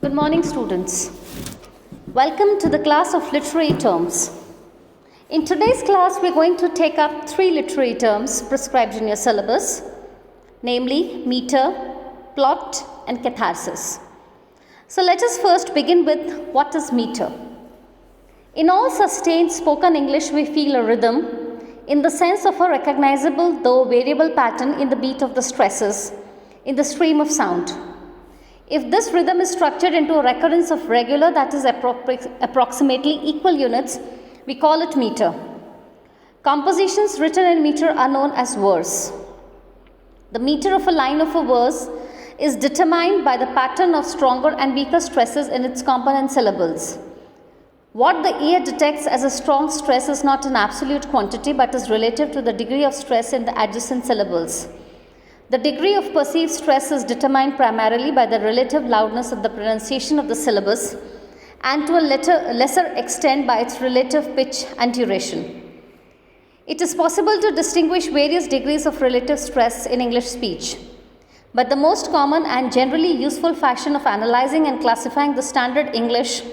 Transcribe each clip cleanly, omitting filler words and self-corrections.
Good morning, students. Welcome to the class of literary terms. In today's class, we're going to take up three literary terms prescribed in your syllabus, namely meter, plot, and catharsis. So let us first begin with what is meter. In all sustained spoken English, we feel a rhythm in the sense of a recognizable though variable pattern in the beat of the stresses in the stream of sound. If this rhythm is structured into a recurrence of regular, that is approximately equal units, we call it meter. Compositions written in meter are known as verse. The meter of a line of a verse is determined by the pattern of stronger and weaker stresses in its component syllables. What the ear detects as a strong stress is not an absolute quantity but is relative to the degree of stress in the adjacent syllables. The degree of perceived stress is determined primarily by the relative loudness of the pronunciation of the syllabus and to a lesser extent by its relative pitch and duration. It is possible to distinguish various degrees of relative stress in English speech, but the most common and generally useful fashion of analyzing and classifying the standard English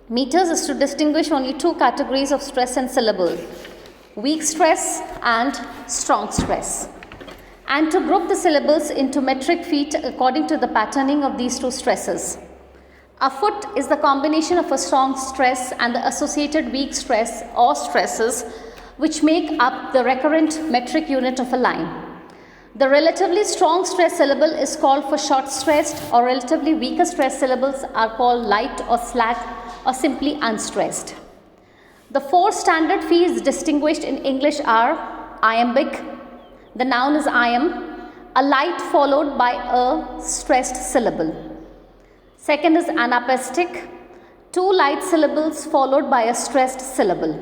meters is to distinguish only two categories of stress and syllable: weak stress and strong stress, and to group the syllables into metric feet according to the patterning of these two stresses. A foot is the combination of a strong stress and the associated weak stress or stresses which make up the recurrent metric unit of a line. The relatively strong stress syllable is called for short stressed, or relatively weaker stress syllables are called light or slack or simply unstressed. The four standard fees distinguished in English are iambic. The noun is iamb, a light followed by a stressed syllable. Second is anapaestic, two light syllables followed by a stressed syllable.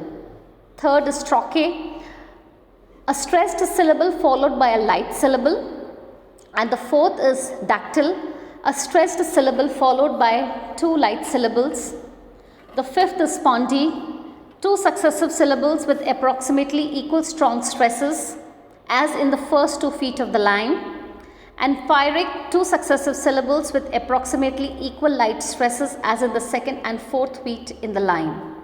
Third is trochee, a stressed syllable followed by a light syllable. And the fourth is dactyl, a stressed syllable followed by two light syllables. The fifth is spondee, two successive syllables with approximately equal strong stresses, as in the first 2 feet of the line, and pyrrhic, two successive syllables with approximately equal light stresses, as in the second and fourth feet in the line.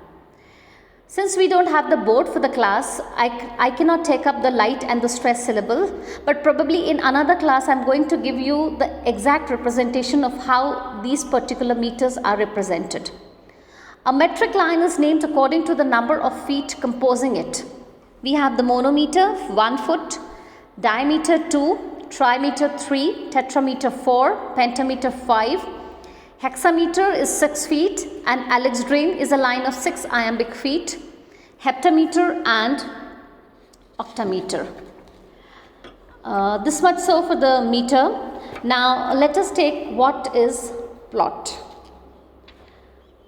Since we don't have the board for the class, I cannot take up the light and the stress syllable, but probably in another class I'm going to give you the exact representation of how these particular meters are represented. A metric line is named according to the number of feet composing it. We have the monometer, 1 foot, diameter 2, trimeter 3, tetrameter 4, pentameter 5, hexameter is 6 feet, and alexandrine is a line of 6 iambic feet, heptameter and octameter. This much so for the meter. Now let us take what is plot.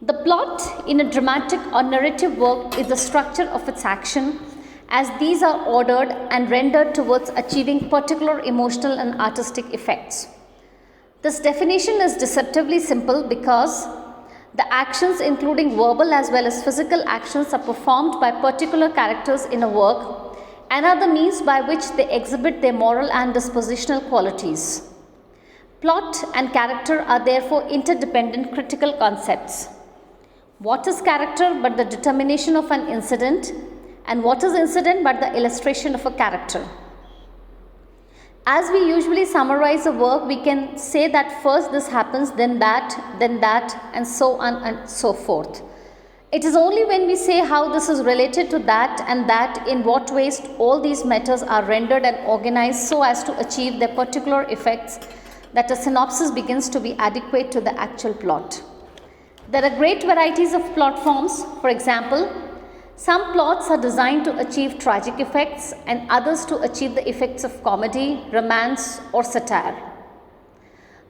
The plot in a dramatic or narrative work is the structure of its action, as these are ordered and rendered towards achieving particular emotional and artistic effects. This definition is deceptively simple because the actions, including verbal as well as physical actions, are performed by particular characters in a work and are the means by which they exhibit their moral and dispositional qualities. Plot and character are therefore interdependent critical concepts. What is character but the determination of an incident? And what is incident but the illustration of a character? As we usually summarize a work, we can say that first this happens, then that, and so on and so forth. It is only when we say how this is related to that and that, in what ways all these matters are rendered and organized so as to achieve their particular effects, that a synopsis begins to be adequate to the actual plot. There are great varieties of plot forms. For example, some plots are designed to achieve tragic effects and others to achieve the effects of comedy, romance, or satire.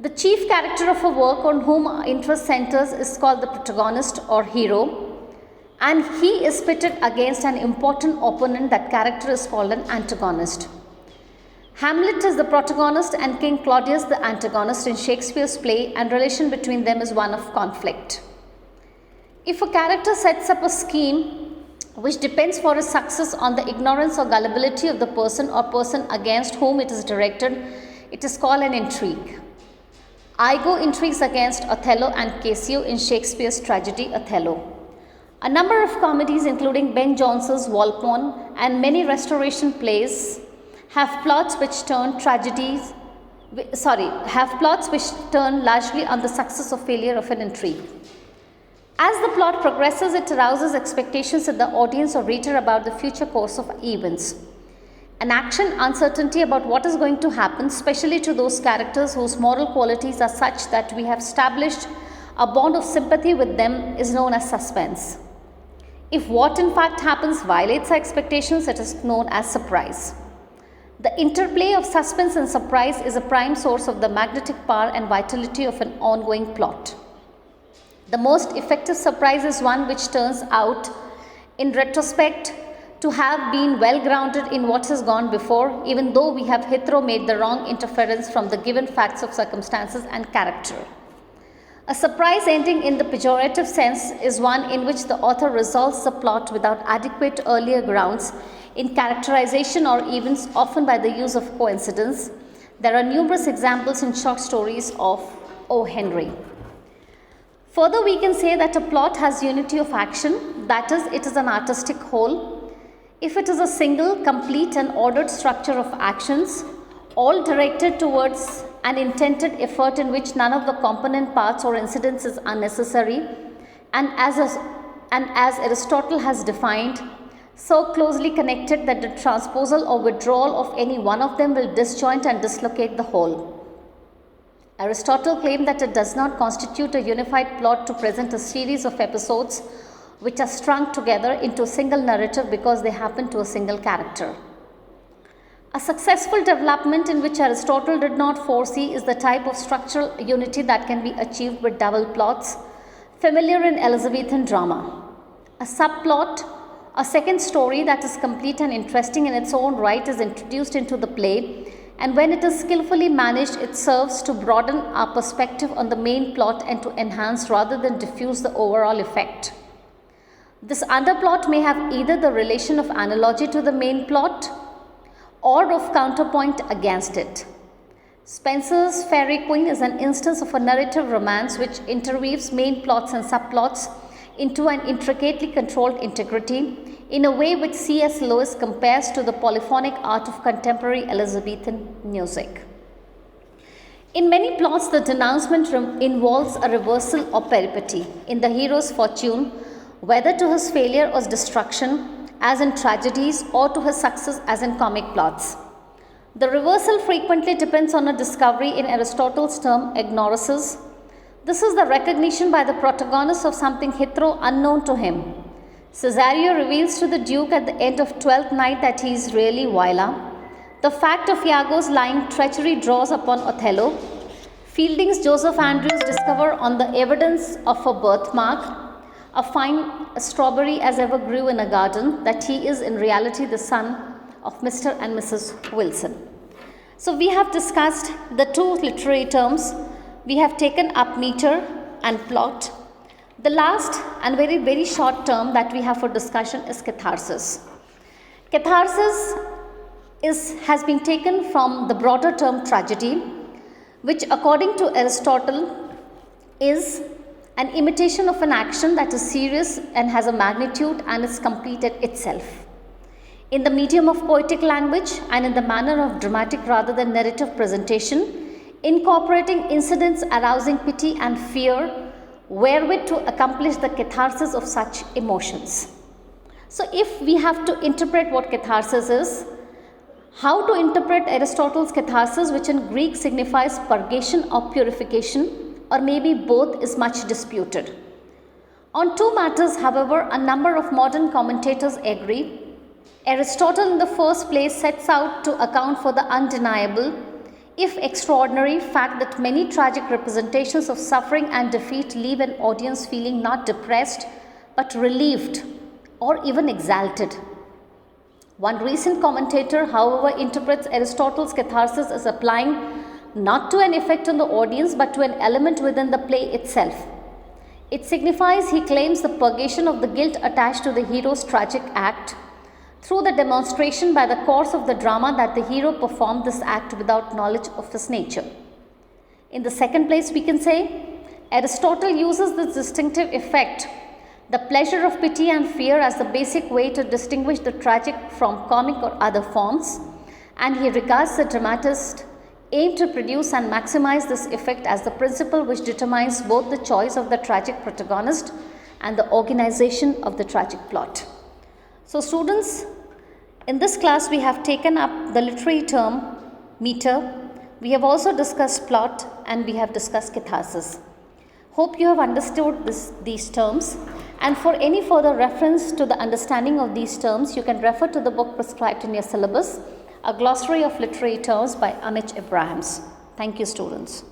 The chief character of a work on whom our interest centers is called the protagonist or hero, and he is pitted against an important opponent. That character is called an antagonist. Hamlet is the protagonist and King Claudius the antagonist in Shakespeare's play, and relation between them is one of conflict. If a character sets up a scheme which depends for its success on the ignorance or gullibility of the person or person against whom it is directed, it is called an intrigue. Iago intrigues against Othello and Cassio in Shakespeare's tragedy Othello. A number of comedies, including Ben Jonson's Volpone and many restoration plays, have plots which turn largely on the success or failure of an intrigue. As the plot progresses, it arouses expectations in the audience or reader about the future course of events. An action uncertainty about what is going to happen, especially to those characters whose moral qualities are such that we have established a bond of sympathy with them, is known as suspense. If what in fact happens violates our expectations, it is known as surprise. The interplay of suspense and surprise is a prime source of the magnetic power and vitality of an ongoing plot. The most effective surprise is one which turns out, in retrospect, to have been well grounded in what has gone before, even though we have hitherto made the wrong interference from the given facts of circumstances and character. A surprise ending in the pejorative sense is one in which the author resolves the plot without adequate earlier grounds in characterization or events, often by the use of coincidence. There are numerous examples in short stories of O. Henry. Further, we can say that a plot has unity of action, that is, it is an artistic whole. If it is a single, complete and ordered structure of actions, all directed towards an intended effort in which none of the component parts or incidents is unnecessary, and as Aristotle has defined, so closely connected that the transposal or withdrawal of any one of them will disjoint and dislocate the whole. Aristotle claimed that it does not constitute a unified plot to present a series of episodes which are strung together into a single narrative because they happen to a single character. A successful development in which Aristotle did not foresee is the type of structural unity that can be achieved with double plots, familiar in Elizabethan drama. A subplot, a second story that is complete and interesting in its own right, is introduced into the play, and when it is skillfully managed, it serves to broaden our perspective on the main plot and to enhance rather than diffuse the overall effect. This underplot may have either the relation of analogy to the main plot or of counterpoint against it. Spenser's Faerie Queene is an instance of a narrative romance which interweaves main plots and subplots into an intricately controlled integrity in a way which C.S. Lewis compares to the polyphonic art of contemporary Elizabethan music. In many plots, the denouncement involves a reversal or peripety in the hero's fortune, whether to his failure or destruction, as in tragedies, or to his success, as in comic plots. The reversal frequently depends on a discovery, in Aristotle's term ignorasis. This is the recognition by the protagonist of something hitherto unknown to him. Cesario reveals to the Duke at the end of Twelfth Night that he is really Viola. The fact of Iago's lying treachery draws upon Othello. Fielding's Joseph Andrews discover on the evidence of a birthmark, a fine strawberry as ever grew in a garden, that he is in reality the son of Mr. and Mrs. Wilson. So we have discussed the two literary terms. We have taken up meter and plot. The last and very, very short term that we have for discussion is catharsis. Catharsis has been taken from the broader term tragedy, which according to Aristotle is an imitation of an action that is serious and has a magnitude and is completed itself. In the medium of poetic language and in the manner of dramatic rather than narrative presentation, incorporating incidents arousing pity and fear, wherewith to accomplish the catharsis of such emotions. So if we have to interpret what catharsis is, how to interpret Aristotle's catharsis, which in Greek signifies purgation or purification, or maybe both, is much disputed. On two matters, however, a number of modern commentators agree. Aristotle in the first place sets out to account for the undeniable, if extraordinary, fact that many tragic representations of suffering and defeat leave an audience feeling not depressed but relieved or even exalted. One recent commentator, however, interprets Aristotle's catharsis as applying not to an effect on the audience but to an element within the play itself. It signifies, he claims, the purgation of the guilt attached to the hero's tragic act through the demonstration by the course of the drama that the hero performed this act without knowledge of his nature. In the second place, we can say Aristotle uses this distinctive effect, the pleasure of pity and fear, as the basic way to distinguish the tragic from comic or other forms, and he regards the dramatist aim to produce and maximize this effect as the principle which determines both the choice of the tragic protagonist and the organization of the tragic plot. So students, in this class we have taken up the literary term meter. We have also discussed plot and we have discussed catharsis. Hope you have understood these terms, and for any further reference to the understanding of these terms, you can refer to the book prescribed in your syllabus, A Glossary of Literary Terms by Amit Abrahams. Thank you, students.